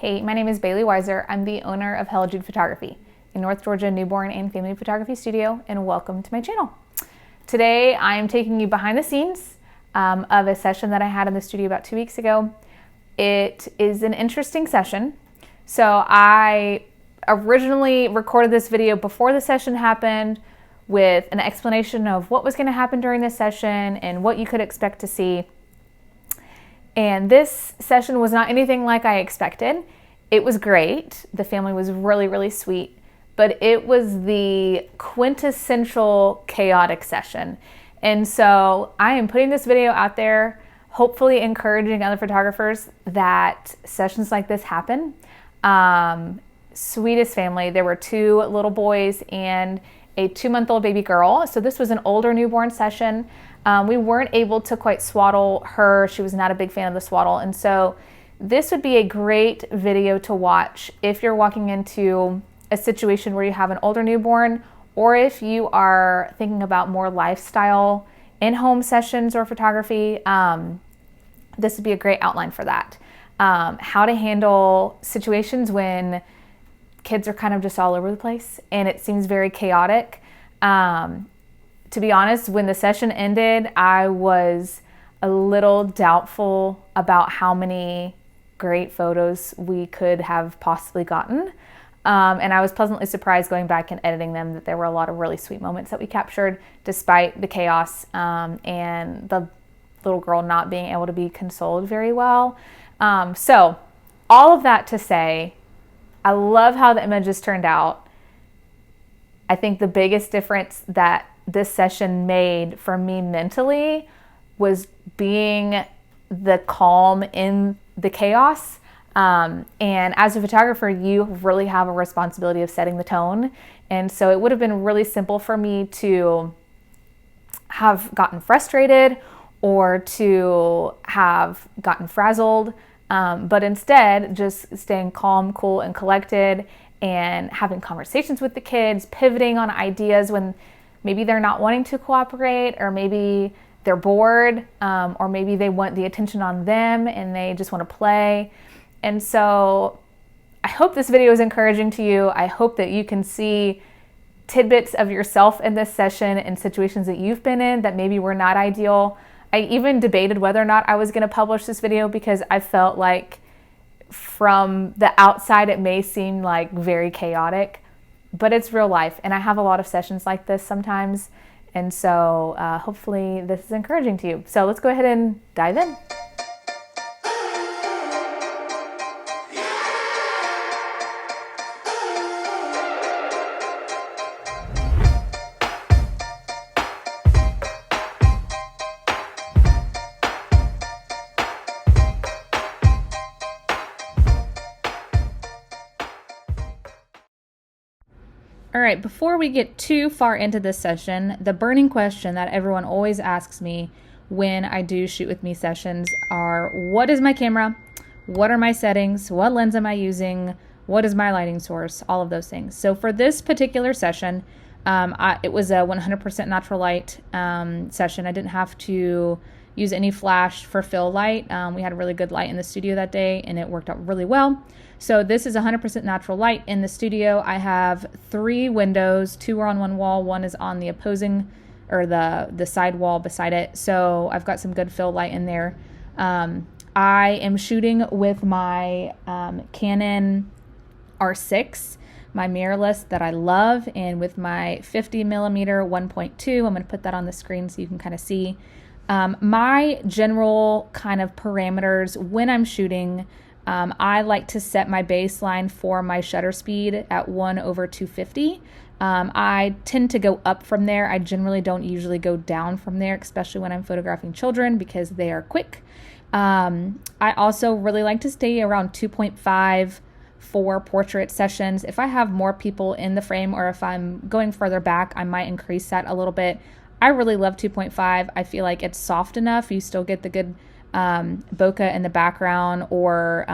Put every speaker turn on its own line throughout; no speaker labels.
Hey, my name is Bailey Weiser. I'm the owner of Hella Jude Photography, a North Georgia newborn and family photography studio, and welcome to my channel. Today, I am taking you behind the scenes of a session that I had in the studio about 2 weeks ago. It is an interesting session. So I originally recorded this video before the session happened with an explanation of what was going to happen during this session and what you could expect to see. And this session was not anything like I expected. It was great. The family was really, really sweet, but it was the quintessential chaotic session. And so I am putting this video out there, hopefully encouraging other photographers that sessions like this happen. Sweetest family. There were 2 little boys and a 2-month-old baby girl. So this was an older newborn session. We weren't able to quite swaddle her. She was not a big fan of the swaddle. And so this would be a great video to watch if you're walking into a situation where you have an older newborn, or if you are thinking about more lifestyle in-home sessions or photography. This would be a great outline for that. How to handle situations when kids are kind of just all over the place and it seems very chaotic. To be honest, when the session ended, I was a little doubtful about how many great photos we could have possibly gotten. And I was pleasantly surprised going back and editing them that there were a lot of really sweet moments that we captured despite the chaos and the little girl not being able to be consoled very well. So all of that to say, I love how the images turned out. I think the biggest difference that this session made for me mentally was being the calm in the chaos. And as a photographer, you really have a responsibility of setting the tone. And so it would have been really simple for me to have gotten frustrated or to have gotten frazzled. But instead, just staying calm, cool, and collected and having conversations with the kids, pivoting on ideas when maybe they're not wanting to cooperate, or maybe they're bored, or maybe they want the attention on them and they just want to play. And so I hope this video is encouraging to you. I hope that you can see tidbits of yourself in this session and situations that you've been in that maybe were not ideal. I even debated whether or not I was going to publish this video because I felt like from the outside it may seem like very chaotic, but it's real life, and I have a lot of sessions like this sometimes, and so hopefully this is encouraging to you. So let's go ahead and dive in. All right, before we get too far into this session, the burning question that everyone always asks me when I do shoot with me sessions are, what is my camera? What are my settings? What lens am I using? What is my lighting source? All of those things. So for this particular session, it was a 100% natural light session. I didn't have to use any flash for fill light. We had a really good light in the studio that day and it worked out really well. So this is 100% natural light in the studio. I have 3 windows, 2 are on one wall, 1 is on the opposing or the side wall beside it. So I've got some good fill light in there. I am shooting with my Canon R6, my mirrorless that I love, and with my 50 millimeter 1.2. I'm going to put that on the screen so you can kind of see. My general kind of parameters when I'm shooting, I like to set my baseline for my shutter speed at 1/250. I tend to go up from there. I generally don't usually go down from there, especially when I'm photographing children because they are quick. I also really like to stay around 2.5 for portrait sessions. If I have more people in the frame or if I'm going further back, I might increase that a little bit. I really love 2.5. I feel like it's soft enough. You still get the good bokeh in the background, or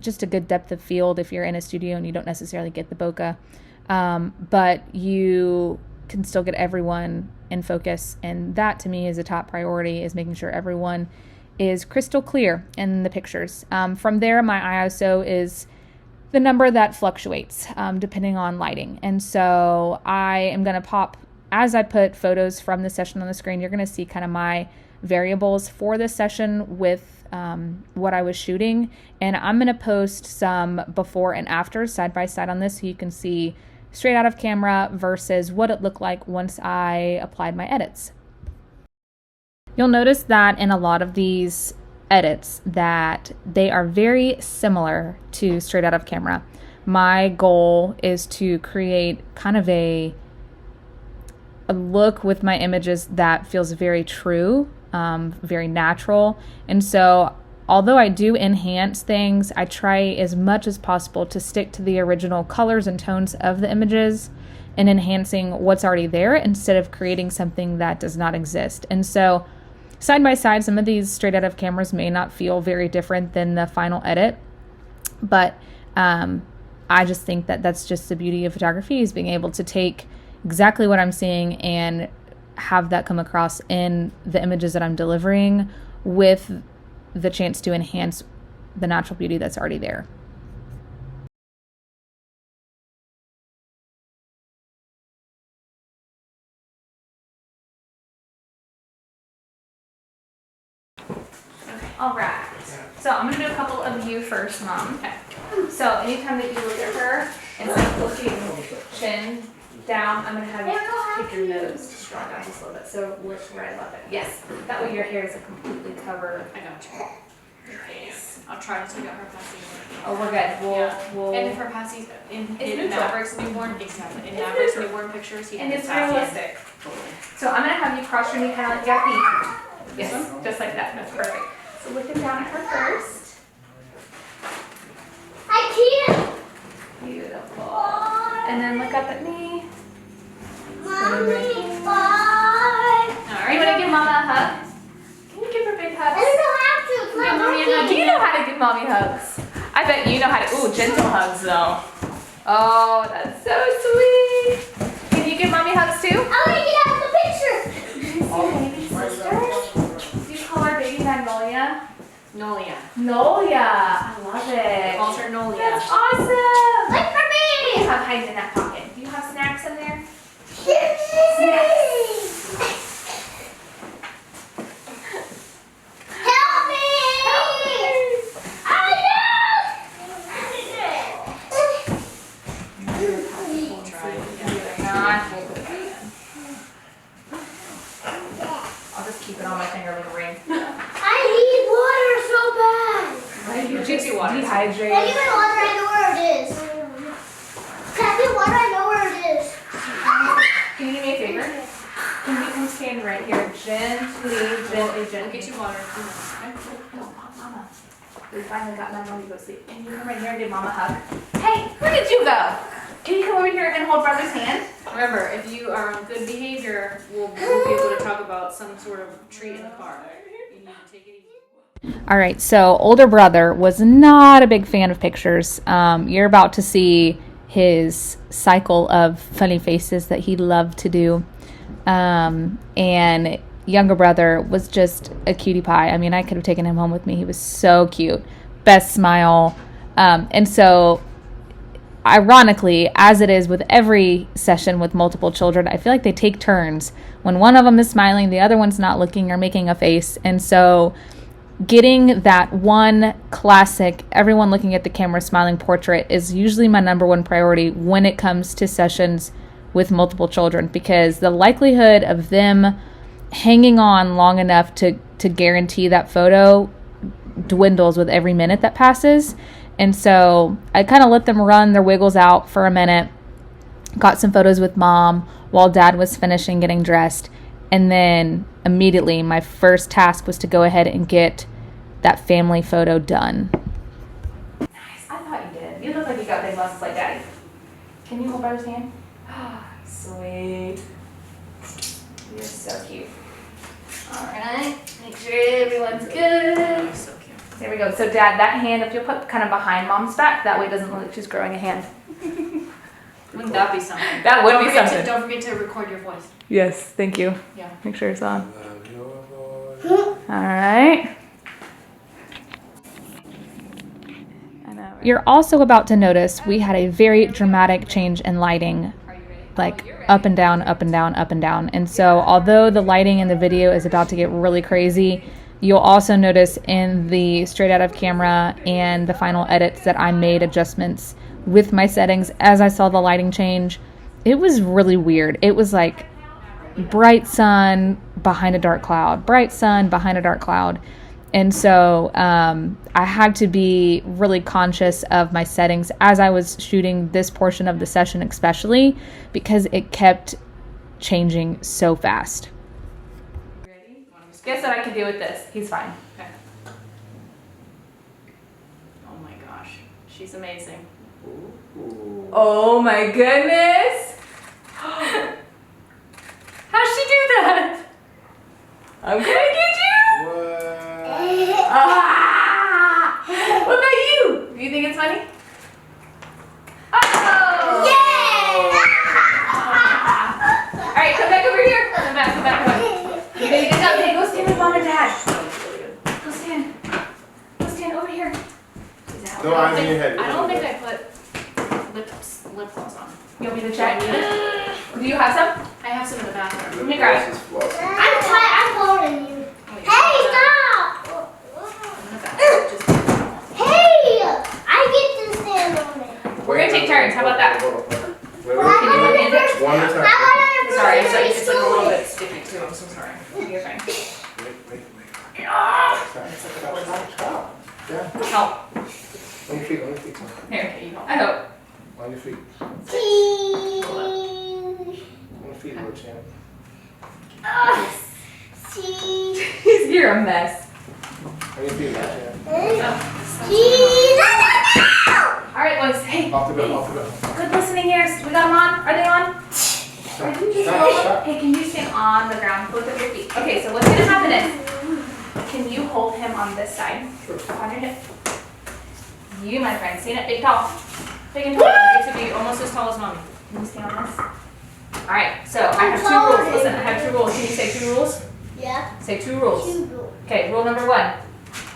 just a good depth of field if you're in a studio and you don't necessarily get the bokeh. But you can still get everyone in focus, and that to me is a top priority, is making sure everyone is crystal clear in the pictures. From there, my ISO is the number that fluctuates depending on lighting. And so I am going to pop, as I put photos from the session on the screen, you're going to see kind of my variables for this session with what I was shooting. And I'm going to post some before and after side by side on this so you can see straight out of camera versus what it looked like once I applied my edits. You'll notice that in a lot of these edits that they are very similar to straight out of camera. My goal is to create kind of a look with my images that feels very true, very natural. And so although I do enhance things, I try as much as possible to stick to the original colors and tones of the images and enhancing what's already there instead of creating something that does not exist. And so side by side, some of these straight out of cameras may not feel very different than the final edit, but I just think that that's just the beauty of photography, is being able to take exactly what I'm seeing and have that come across in the images that I'm delivering with the chance to enhance the natural beauty that's already there. All right, so I'm gonna do a couple of you first, Mom. Okay. So anytime that you look at her, instead of looking chin down, I'm gonna have you take your nose to draw down just a little bit. So look right above it. Yes, that way your hair doesn't completely cover.
I got you. Your face. I'll try to take out her passy.
Oh, we're good. We'll
and if her passy's in Maverick's newborn, exactly. In Maverick's newborn pictures, he
and
has
it's
passy.
realistic. So I'm gonna have you cross your knee, kind of like you got me. Yes, just like that. That's perfect. So looking down at her first.
I can't.
Beautiful. And then look up at me.
Mommy, bye.
All right. You want to give Mama a hug? Can you give her big hugs?
I don't know how to.
Give Mommy a hug. Do you know how to give Mommy hugs? I bet you know how to. Ooh, gentle hugs though. Oh, that's so sweet. Can you give Mommy hugs too?
I want to get out of the picture.
Baby sister. Do you call her Baby Magnolia?
Nolia.
Nolia. I love it.
Calls her Nolia.
That's awesome.
Look for
What do you
me.
have hiding in that pocket? Do you have snacks in there?
Help me. I
We'll try.
I'll just keep it on my finger like a ring.
need water so bad.
You're
Get you water.
dehydrated.
Can I get water? I know where it is. Can I get water? I know where it is.
Can you do me a favor? Can you come stand right here? Gently.
We'll
Gently.
get you water.
Mama. We finally got Mama to go sleep. Can you come right here and give Mama a hug? Hey, where did you go? Can you come over here and hold brother's hand?
Remember, if you are on good behavior, we'll be able to talk about some sort of treat in the car. You need to take it easy.
All right, so older brother was not a big fan of pictures. You're about to see his cycle of funny faces that he loved to do. And younger brother was just a cutie pie. I mean, I could have taken him home with me. He was so cute. Best smile. And so, ironically, as it is with every session with multiple children, I feel like they take turns. When one of them is smiling, the other one's not looking or making a face. And so getting that one classic, everyone looking at the camera smiling portrait is usually my number one priority when it comes to sessions with multiple children, because the likelihood of them hanging on long enough to guarantee that photo dwindles with every minute that passes. And so I kind of let them run their wiggles out for a minute, got some photos with Mom while Dad was finishing getting dressed. And then immediately my first task was to go ahead and get that family photo done. Nice. I thought you did. You look like you got big muscles like Daddy. Can you hold brother's hand? Sweet. You're so cute. All right. Make sure everyone's good.
So cute.
There we go. So Dad, that hand, if you'll put kind of behind Mom's back, that way it doesn't look like she's growing a hand.
Wouldn't that be something?
That would be something.
Don't forget to record your voice.
Yes, thank you.
Yeah.
Make sure it's on. All right. I know, You're also about to notice we had a very dramatic change in lighting, like up and down, up and down, up and down. And so although the lighting in the video is about to get really crazy, you'll also notice in the straight out of camera and the final edits that I made adjustments with my settings as I saw the lighting change. It was really weird. It was like bright sun behind a dark cloud, bright sun behind a dark cloud. And so I had to be really conscious of my settings as I was shooting this portion of the session, especially because it kept changing so fast.
Ready?
Guess what I can do with this? He's fine.
Okay. Oh my gosh, she's amazing.
Oh my goodness! How'd she do that? I'm gonna get you!
What?
What about you? Do you think it's funny? Oh! Alright, come back over here. Come back. You did a good job. Hey, go stand with Mom and Dad. Go stand over here.
No eyes in your head.
I don't think I put lip gloss on.
You want me to check? Do you have some?
I have some in the bathroom.
Let me grab it.
I'm tired. I'm holding you. Hey, stop!
In the bathroom. Just
Hey! I get to stand on it.
We're gonna take turns. How about that?
Wait,
Well,
Can you
I
hand it?
One more time.
Sorry,
it's like a little bit sticky too. I'm so sorry.
You're fine.
Wait. Stop. Yeah.
Help.
On your feet.
Here, you go. I hope.
On your feet.
Cheese.
On your feet, little champ.
Cheese.
You're a mess.
On your feet, little champ.
Cheese.
All right, boys. Hey,
Off the bed.
good listening here. We got them on. Are they on?
Stop.
Hey, can you stand on the ground? Both of your feet. Okay, so what's gonna happen is, can you hold him on this side? On your hip. You, my friend, stand up big tall. Big and tall.
you get to be almost as tall as mommy.
Can you stand on this? All right, so I have 2 rules. Listen, I have 2 rules. Can you say 2 rules?
Yeah.
Say 2 rules. Okay, rule number 1.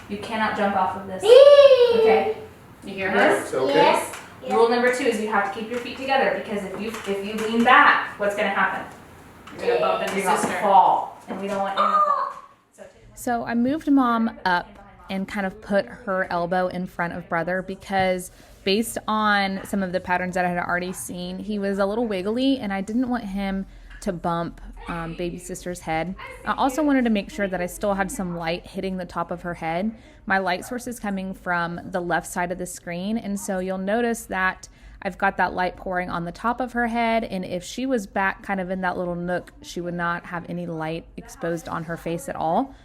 You cannot jump off of this.
Okay.
Okay?
You hear her?
It's okay.
Yes. Yeah.
Rule number 2 is you have to keep your feet together, because if you lean back, what's gonna happen?
You're gonna bump into
You're gonna
sister.
fall, and we don't want anyone to fall. So I moved Mom up and kind of put her elbow in front of Brother, because based on some of the patterns that I had already seen, he was a little wiggly, and I didn't want him to bump baby sister's head. I also wanted to make sure that I still had some light hitting the top of her head. My light source is coming from the left side of the screen, and so you'll notice that I've got that light pouring on the top of her head, and if she was back kind of in that little nook, she would not have any light exposed on her face at all.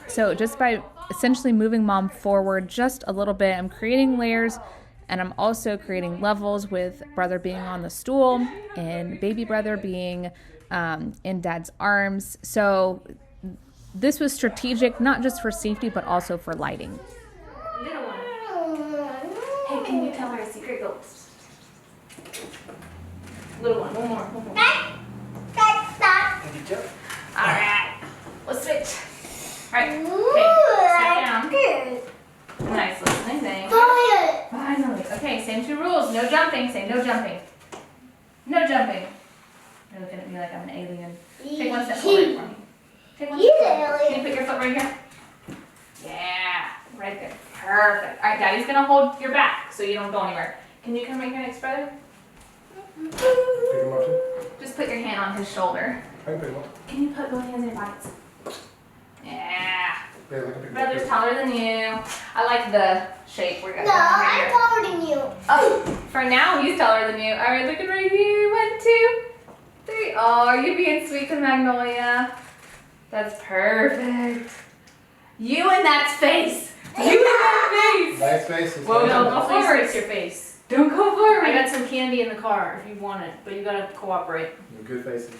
So just by essentially moving Mom forward just a little bit, I'm creating layers, and I'm also creating levels with Brother being on the stool and baby Brother being in Dad's arms. So this was strategic, not just for safety, but also for lighting.
Little one.
Hey, can you tell her a secret? Go.
Little one. One more.
Stop.
All right, let's switch. All right,
Ooh,
step down.
good.
Nice listening thing.
Fire.
Finally. Okay, same 2 rules. No jumping. Say no jumping. No jumping. You're looking at me like I'm an alien. Take 1 step forward for me. Take 1
He's
step
an
forward.
alien.
Can you put your foot right here? Yeah, right there. Perfect. All right, Daddy's gonna hold your back so you don't go anywhere. Can you come right here next, Brother?
Pick him up, too.
Just put your hand on his shoulder.
I can pick him up.
Can you put both hands in your pockets? Yeah.
Yeah, I can pick him
Brother's
up.
taller than you. I like the shape we're gonna
No,
go right
I'm
here.
taller than you.
Oh, for now he's taller than you. All right, looking right here. 1, 2, 3. Oh, you're being sweet to Magnolia. That's perfect. You and that face. You and that face.
Nice faces.
Whoa,
nice
no,
faces.
go
Please
forward.
fix your face.
Don't go forward.
I got some candy in the car if you want it, but you gotta cooperate.
Good faces.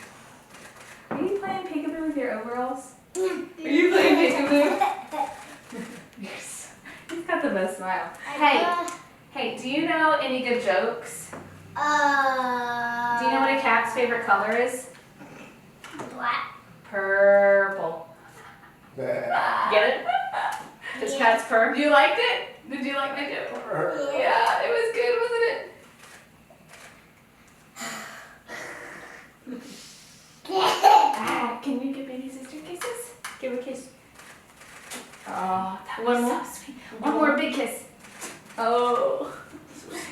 Are you playing peekaboo with your overalls? Are you playing peekaboo? Yes. He's got the best smile. Hey, do you know any good jokes? Do you know what a cat's favorite color is?
Black.
Purple.
Bah.
Get it? This cat's purr.
You liked it? Did you like my joke? Yeah, it was good, wasn't it? Can you give baby sister kisses?
Give her a kiss.
Oh, that
One
was
more?
so sweet. One more big kiss. Oh,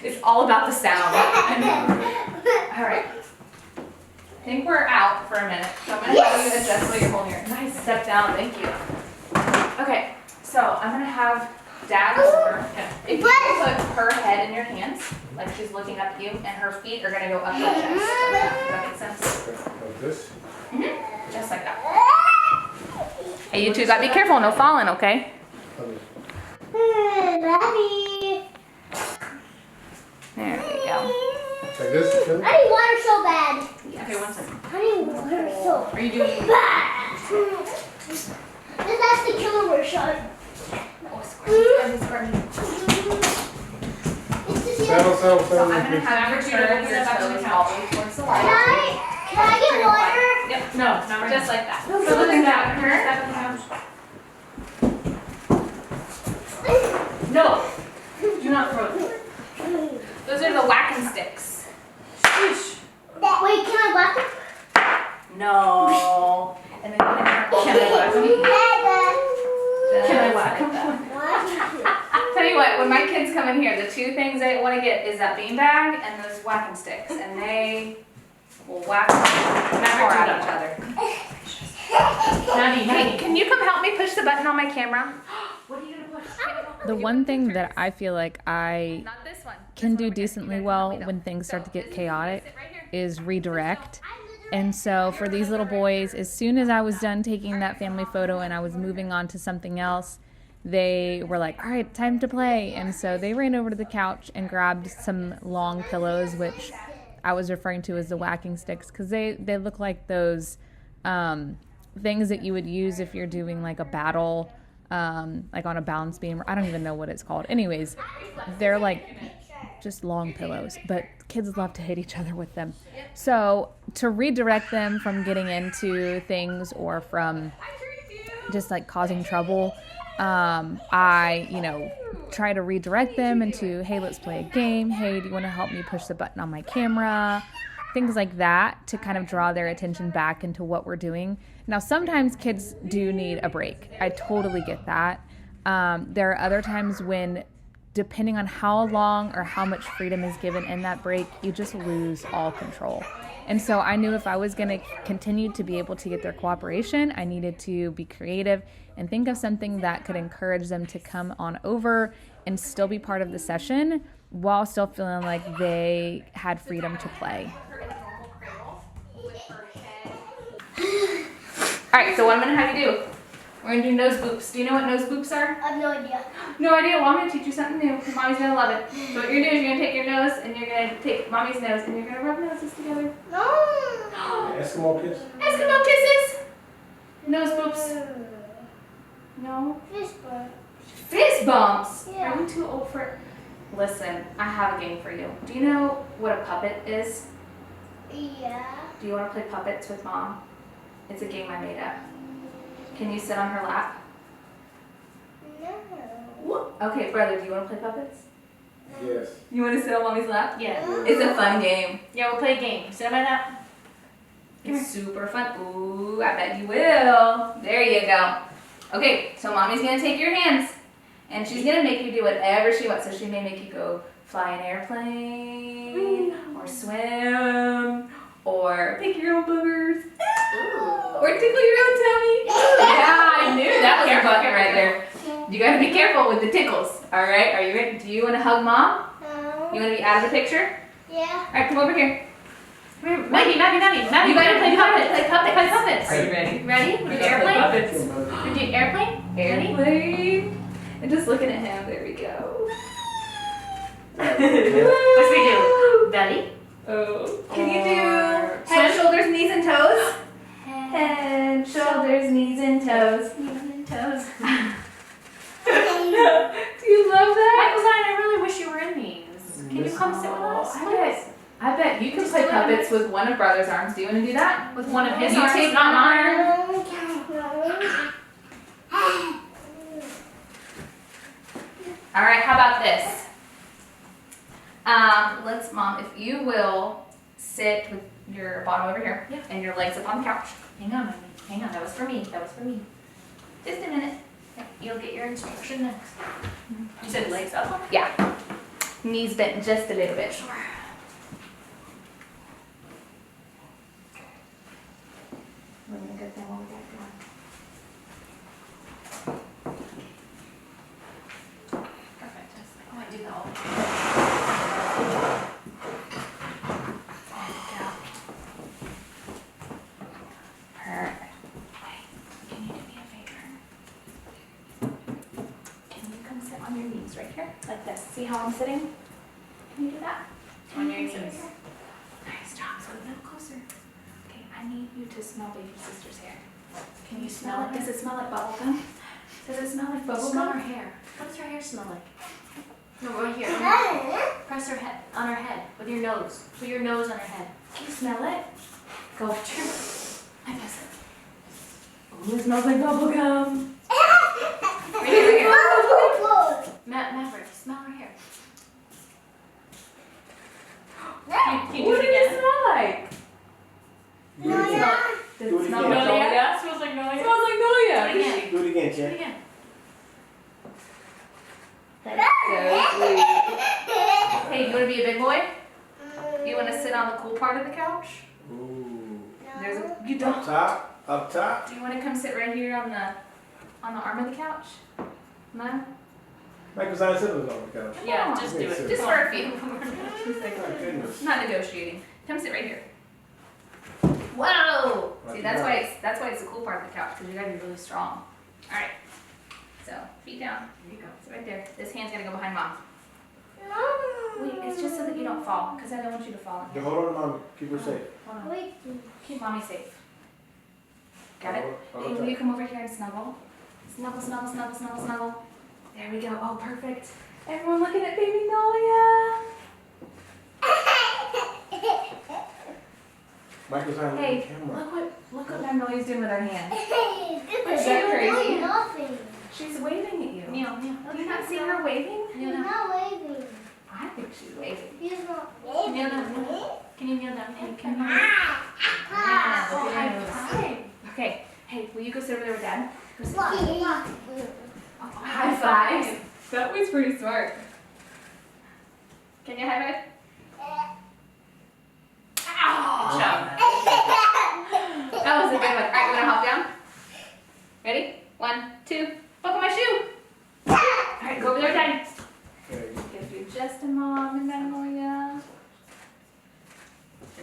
it's all about the sound. All right. I think we're out for a minute, so I'm gonna have you adjust while you're holding her. Nice step down, thank you. Okay, so I'm gonna have Dad over. If you put her head in your hands, like she's looking up at you, and her feet are gonna go up her chest. Does that make sense?
Like this?
Just like that. Hey, you two gotta be careful, no falling, okay?
Daddy.
There we go.
Like this? Okay?
I need water so bad.
Okay, 1 second.
I need water so
Are you doing?
bad. That's the killer shot.
Oh, squirmy.
Settle, settle,
So
settle.
I'm gonna have you turn your toes all the way towards the light.
Can I get water?
Yep.
No, not right
Just
now.
like that.
No,
So look at that.
Her
Her.
step on the couch.
No.
Do not throw it.
Those are the whacking sticks.
Sheesh.
Wait, can I whack it?
No. And then you
Can I whack 'em? Can I whack 'em?
Tell you what, when my kids come in here, the two things they want to get is that beanbag and those whacking sticks, and they will whack the hell out of each other.
Nanny,
Hey,
nanny.
can you come help me push the button on my camera?
What are you gonna push?
The one thing that I feel like I
Not this one.
can do decently well when things start to get chaotic is redirect. And so for these little boys, as soon as I was done taking that family photo and I was moving on to something else, they were like, all right, time to play. And so they ran over to the couch and grabbed some long pillows, which I was referring to as the whacking sticks, because they look like those things that you would use if you're doing like a battle, like on a balance beam. I don't even know what it's called. Anyways, they're like just long pillows, but kids love to hit each other with them. So to redirect them from getting into things or from just like causing trouble, I, try to redirect them into, hey, let's play a game. Hey, do you want to help me push the button on my camera? Things like that to kind of draw their attention back into what we're doing. Now, sometimes kids do need a break. I totally get that. There are other times when, depending on how long or how much freedom is given in that break, you just lose all control. And so I knew if I was going to continue to be able to get their cooperation, I needed to be creative and think of something that could encourage them to come on over and still be part of the session while still feeling like they had freedom to play.
All right, so what I'm gonna have you do, we're gonna do nose boops. Do you know what nose boops are?
I have no idea.
No idea. Well, I'm gonna teach you something new. Mommy's gonna love it. So what you're gonna do is you're gonna take your nose and you're gonna take mommy's nose and you're gonna rub noses together.
No.
Eskimo kiss?
Eskimo kisses. Nose boops. No.
Fish bump.
Fist bumps.
Yeah.
Are we too old for it? Listen, I have a game for you. Do you know what a puppet is?
Yeah.
Do you want to play puppets with mom? It's a game I made up. Can you sit on her lap?
No.
Okay, brother, do you want to play puppets?
Yes.
You want to sit on mommy's lap?
Yeah.
It's a fun game.
Yeah, we'll play a game. Sit on my lap.
It's super fun. Ooh, I bet you will. There you go. Okay, so mommy's gonna take your hands and she's gonna make you do whatever she wants. So she may make you go fly an airplane or swim or pick your own boogers or tickle your own tummy. Yeah, I knew that was a bucket right there. You gotta be careful with the tickles. All right, are you ready? Do you want to hug mom?
No.
You want to be out of the picture?
Yeah.
All right, come over here.
Maggie,
You gotta play puppets. Play puppets.
Play puppets.
Are you ready?
Ready? We'll do airplane. We'll do airplane. Ready?
Airplane. And just looking at him. There we go.
What should we do? Belly.
Oh. Can you
Or
do head,
swim?
shoulders, knees, and toes? Head, shoulders, knees, and toes.
Knees and toes.
Do you love that?
Michael Zion, I really wish you were in these. Can you come sit with us?
I bet you can
Just
play
do it.
puppets with one of brother's arms. Do you want to do that?
With one of his
You
arms,
take
not
mine.
mine.
All right, how about this? Let's, Mom, if you will sit with your bottom over here and your legs up on the couch. Hang on, Mommy. Hang on. That was for me. That was for me. Just a minute. You'll get your instruction next.
You said legs up?
Yeah. Knees bent just a little bit. Sure. Really good thing while we got going. Perfect.
Oh, I did that all.
Perfect. Hey, can you do me a favor? Can you come sit on your knees right here? Like this. See how I'm sitting? Can you do that?
On your
Knees.
knees.
Nice job. So a little closer. Okay, I need you to smell baby sister's hair.
Can you smell it?
Does it smell like bubble gum? Does it smell like bubble
Smell her
gum?
hair. What does her hair smell like? No, right here. Press her head on her head with your nose. Put your nose on her head.
Can you smell it? Go. I miss it. Ooh, it smells like bubble gum.
Right here, right here. Maverick, smell her hair. Can you do
What
it
does it
again?
smell like?
Do it again.
Does
Do
it
it
smell
again.
like
Nolia?
Nolia?
Smells like
It
Nolia.
smells like Nolia.
Do it again.
Do it again,
Do it
Jen.
again.
That's so sweet. Hey, you want to be a big boy? You want to sit on the cool part of the couch?
Ooh.
There's a, you
Up
don't.
top. Up top.
Do you want to come sit right here on the arm of the couch? No?
Michael's on siblings on the couch.
Yeah, just do it.
Just for a few.
My goodness.
Not negotiating. Come sit right here. Whoa! See, that's why it's the cool part of the couch, because you gotta be really strong. All right. So feet down. There you go. Sit right there. This hand's gonna go behind Mom. Wait, it's just so that you don't fall, because I don't want you to fall in
Okay,
here.
hold on, Mom. Keep her safe.
Hold on. Keep Mommy safe. Got it?
Hold
Hey,
on
will you
tight.
come over here and snuggle? Snuggle, snuggle, snuggle, snuggle, snuggle. There we go. Oh, perfect. Everyone looking at baby Nolia.
Michael's on
Hey,
the camera.
look what Magnolia's doing with her hand.
Is
that crazy?
Nothing.
She's waving at you.
Kneel, kneel.
Do you not see her waving?
He's not waving.
I think she's waving.
He's not waving.
Kneel down, kneel down. Can you kneel down? Hey, can you?
Ah.
Oh,
Look at her nose.
high five. Okay. Hey, will you go sit over there with Dad? Go sit.
Look.
High fives. That was pretty smart. Can you high five?
Good job.
That was a good one. All right, you want to hop down? Ready? 1, 2. Buckle my shoe. All right, go over there, Daddy.
Okay.
Give you just a mom and Magnolia.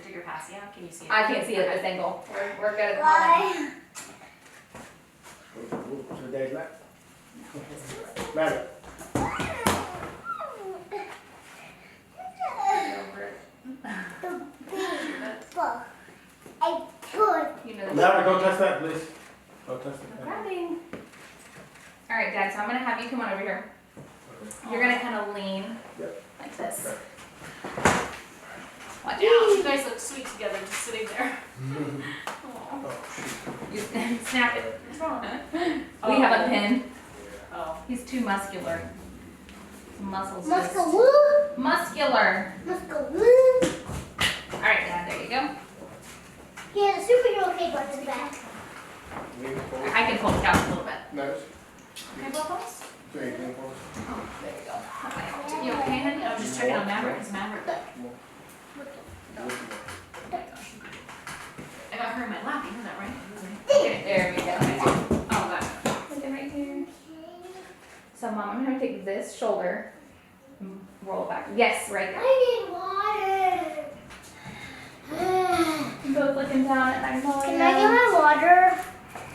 Take your passy out. Can you see it?
I can't see it at this angle. We're good at the moment.
Why?
What's her dad's lap? Matter.
Over it.
I could.
You know the
Matter, don't touch that, please. Don't touch
I'm
that.
grabbing. All right, Dad, so I'm going to have you come on over here.
Okay.
You're going to kind of lean
Yep.
like this.
Okay.
Watch out.
You guys look sweet together, just sitting there.
Oh, shoot.
You snap it.
What's wrong?
We have a pin.
Oh.
He's too muscular. Muscles.
Muscle.
Muscular.
Muscle.
All right, Dad, there you go.
He has a superhero cape on his back.
Lean forward.
I can pull it down a little bit.
Nice.
Can I pull those?
Okay, lean forward.
Oh, there you go. Okay.
You okay, honey? I was just checking on Maverick. Is Maverick?
Come on.
I got her in my lap. You know that, right?
Okay, there we go.
Oh, got it.
Put it right here. So, Mom, I'm going to take this shoulder and roll it back. Yes, right there.
I need water.
I'm both looking down at Magnolia.
Can I get my water?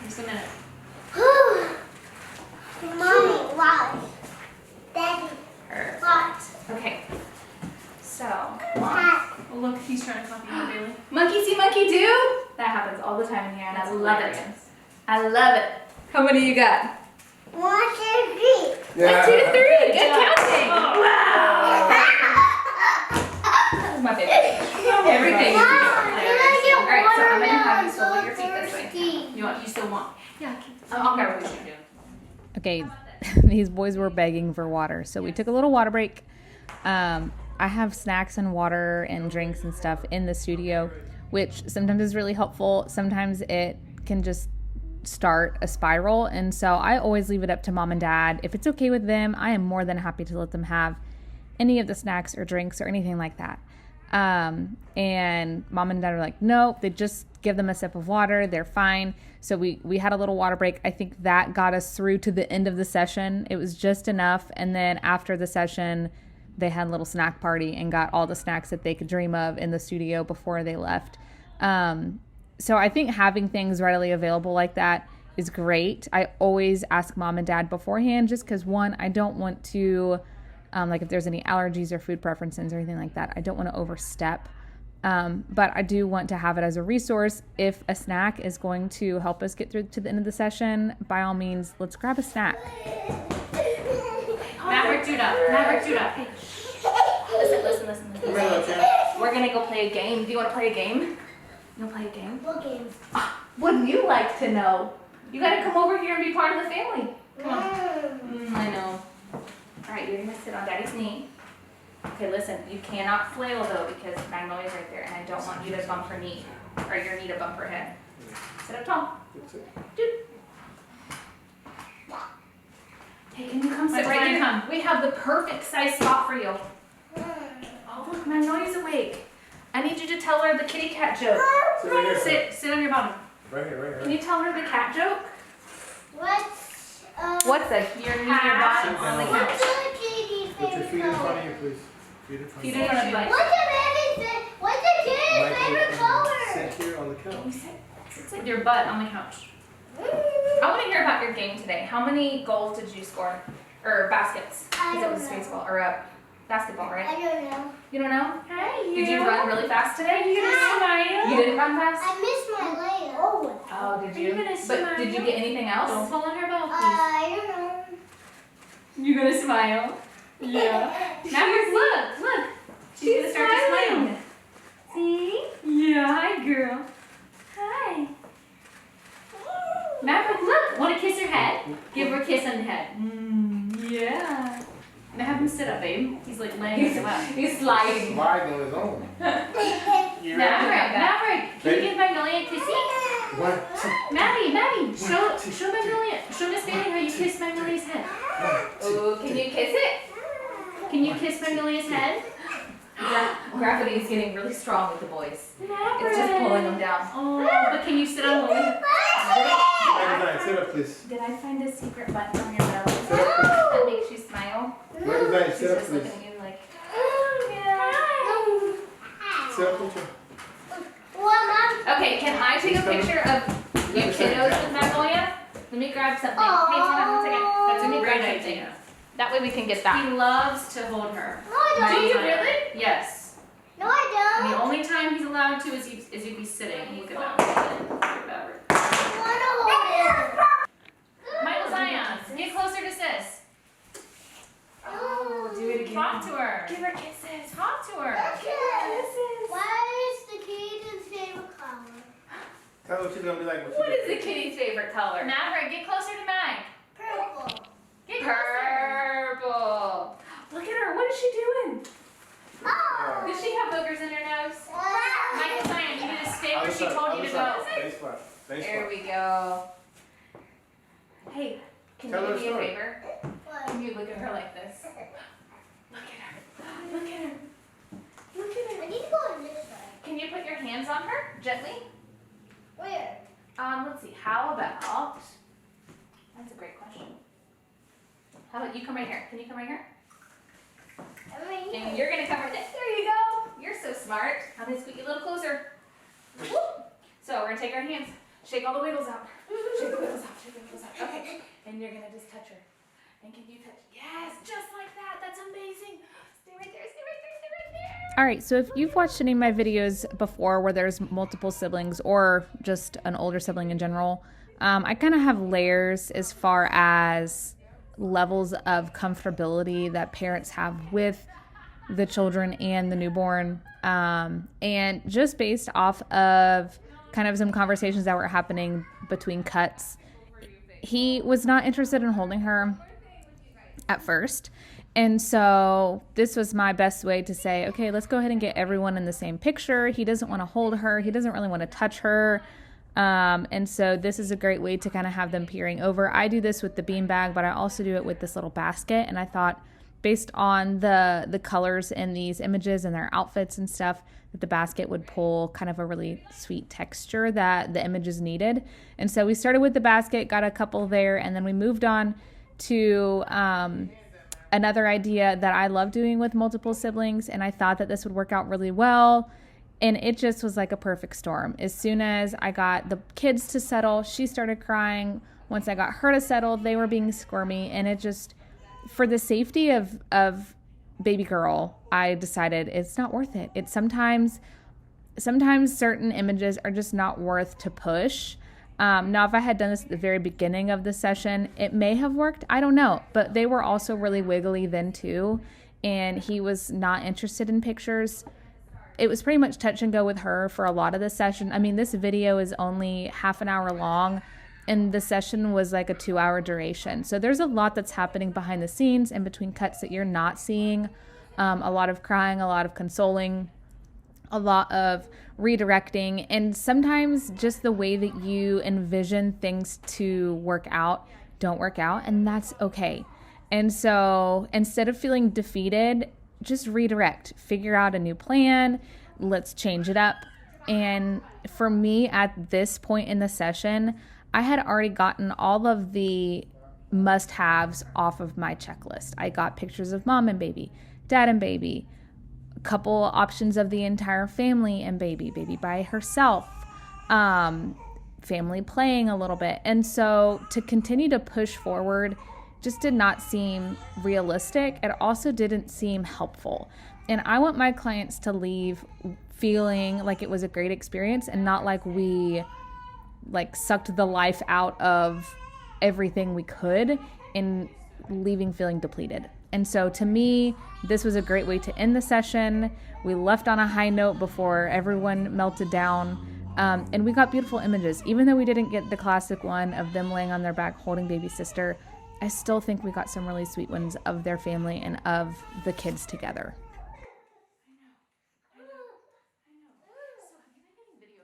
Just a minute.
Mommy, why? Daddy,
Perfect.
what?
Okay. So, Mom.
Oh, look, he's trying to copy you, Bailey.
Monkey see, monkey do. That happens all the time in here, and I love it. I love it. How many you got?
1, 2, 3.
1, 2, 3. Good
job.
counting. Wow. That was my favorite. Everything.
Mom, can I get
All right, so I'm gonna have you
watermelon?
swivel
I'm
your
so
feet this way.
thirsty.
You want? You still want?
I'll grab
What
it.
you doing?
Okay, these boys were begging for water. So we took a little water break. I have snacks and water and drinks and stuff in the studio, which sometimes is really helpful. Sometimes it can just start a spiral. And so I always leave it up to mom and dad. If it's okay with them, I am more than happy to let them have any of the snacks or drinks or anything like that. And mom and dad are like, no, they just give them a sip of water. They're fine. So we had a little water break. I think that got us through to the end of the session. It was just enough. And then after the session, they had a little snack party and got all the snacks that they could dream of in the studio before they left. So I think having things readily available like that is great. I always ask mom and dad beforehand, just because, one, I don't want to, like if there's any allergies or food preferences or anything like that, I don't want to overstep. But I do want to have it as a resource. If a snack is going to help us get through to the end of the session, by all means, let's grab a snack.
Maverick, dude up. Maverick, dude up. Hey. Listen. We're going to go play a game. Do you want to play a game? You want to play a game?
What game?
Wouldn't you like to know? You got to come over here and be part of the family. Come on. I know. All right, you're going to sit on Daddy's knee. Okay, listen, you cannot flail though because Magnolia's right there and I don't want you to bump her knee or your knee to bump her head. Sit up tall. Dude. Hey, can you come sit right here? Come. We have the perfect size spot for you. Oh, look, Magnolia's awake. I need you to tell her the kitty cat joke.
Sit right here.
Sit on your bottom.
Right here.
Can you tell her the cat joke?
What's
Your bottom on the couch?
the kitty's
Put your
favorite
feet in front
color?
of you, please. Feet in front
Feet
of
in
you.
front of you.
What's the kitty's favorite color?
Sit here on the couch.
Sit with your butt on the couch.
I want to hear about your game today. How many goals did you score? Or baskets?
I
Because it
don't
was
know.
baseball or basketball,
I
right?
don't know.
You don't know?
Hi,
Did you run really fast today?
You gonna smile?
You didn't run fast?
I missed my layup.
Oh, did
Are
you?
you gonna
But
smile?
did you get anything
Don't
else?
fall on her ball, please.
I don't know.
You gonna smile?
Yeah.
Maverick, look. She's gonna start to smile. See?
Yeah, hi, girl. Hi.
Maverick, look. Want to kiss her head?
Give her a kiss on the head. Yeah. Now have him sit up, babe. He's like laying him up.
He's sliding.
Slide on his own. You ready?
Maverick, can you
Baby.
give Magnolia a kissy?
One,
Maddie, show Magnolia, show Miss Bailey how you kiss Magnolia's head.
Oh, can you kiss it?
Can you kiss Magnolia's head?
Gravity is getting really strong with the boys.
Maverick.
It's just pulling them down.
Oh, but can you sit on the lid?
Magazine, sit up, please.
Did I find a secret button on your belly
Sit up, please.
that makes you smile?
Magazine,
She's
sit up,
just looking
please.
at you like,
Sit up, please.
okay, can I take a picture of you kiddos with Magnolia? Let me grab something. Hey, hold on one second.
That's
Let
a
me grab
great
something.
idea.
That way we can get that.
He loves to hold her.
Do you
Anytime.
really?
Yes.
No, I
And the
don't.
only time he's allowed to is if he's sitting. Look at that. Maverick.
I want to hold it.
Michael Zion, get closer to sis.
Oh, do it again.
Talk to her.
Give her kisses.
Talk to her.
What is the kitty's favorite color?
Tell her what she's gonna be like when she
What
gets
is the kitty's favorite color?
Maverick, get closer to Mag.
Purple.
Get closer.
Purple. Look at her. What is she doing?
Oh.
Does she have boogers in her nose?
Michael Zion, you need to stay where
Other
she
side,
told you
other
to
side.
go.
Face flat. Face
There
flat.
we go. Hey, can
Tell
you
her
do me a
story.
favor?
What?
Can you look at her like this? Look at her. Look at her. Look at
I
her.
need to go on this side.
Can you put your hands on her gently?
Where?
Let's see. How about? That's a great question. How about you come right here? Can you come right here? And you're gonna come right there. There you go. You're so smart. I'm gonna scoot you a little closer. Whoop. So we're gonna take our hands, shake all the wiggles out. Shake the wiggles out. Shake the wiggles out. Okay. And you're gonna just touch her. And can you touch? Yes, just like that. That's amazing. Stay right there. Stay right there. Stay right there.
All right, so if you've watched any of my videos before where there's multiple siblings or just an older sibling in general, I kind of have layers as far as levels of comfortability that parents have with the children and the newborn. And just based off of kind of some conversations that were happening between cuts, he was not interested in holding her. at first. And so this was my best way to say, okay, let's go ahead and get everyone in the same picture. He doesn't want to hold her. He doesn't really want to touch her. And so this is a great way to kind of have them peering over. I do this with the beanbag, but I also do it with this little basket. And I thought, based on the colors in these images and their outfits and stuff, that the basket would pull kind of a really sweet texture that the images needed. And so we started with the basket, got a couple there, and then we moved on to another idea that I love doing with multiple siblings, and I thought that this would work out really well. And it just was like a perfect storm. As soon as I got the kids to settle, she started crying. Once I got her to settle, they were being squirmy, and it just, for the safety of baby girl, I decided it's not worth it. It's sometimes certain images are just not worth to push. Now, if I had done this at the very beginning of the session, it may have worked. I don't know. But they were also really wiggly then too. And he was not interested in pictures. It was pretty much touch and go with her for a lot of the session. I mean, this video is only half an hour long, and the session was like a 2-hour duration. So there's a lot that's happening behind the scenes and between cuts that you're not seeing. A lot of crying, a lot of consoling, a lot of redirecting, and sometimes just the way that you envision things to work out don't work out, and that's okay. And so instead of feeling defeated, just redirect, figure out a new plan, let's change it up. And for me, at this point in the session, I had already gotten all of the must-haves off of my checklist. I got pictures of mom and baby, dad and baby, a couple options of the entire family and baby by herself, family playing a little bit. And so to continue to push forward just did not seem realistic. It also didn't seem helpful. And I want my clients to leave feeling like it was a great experience and not like we sucked the life out of everything we could and leaving feeling depleted. And so to me, this was a great way to end the session. We left on a high note before everyone melted down. And we got beautiful images. Even though we didn't get the classic one of them laying on their back holding baby sister, I still think we got some really sweet ones of their family and of the kids together.
Hello, video.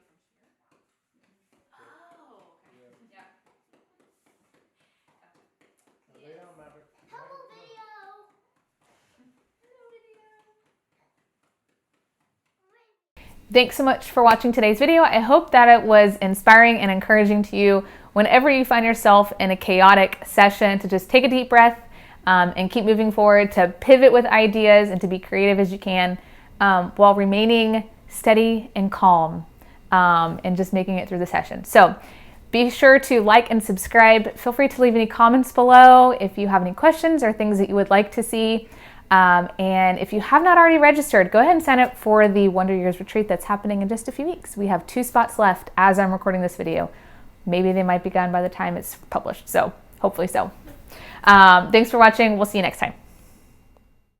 Thanks so much for watching today's video. I hope that it was inspiring and encouraging to you whenever you find yourself in a chaotic session to just take a deep breath and keep moving forward, to pivot with ideas and to be creative as you can while remaining steady and calm and just making it through the session. So be sure to like and subscribe. Feel free to leave any comments below if you have any questions or things that you would like to see. And if you have not already registered, go ahead and sign up for the Wonder Years Retreat that's happening in just a few weeks. We have 2 spots left as I'm recording this video. Maybe they might be gone by the time it's published, so hopefully so. Thanks for watching. We'll see you next time.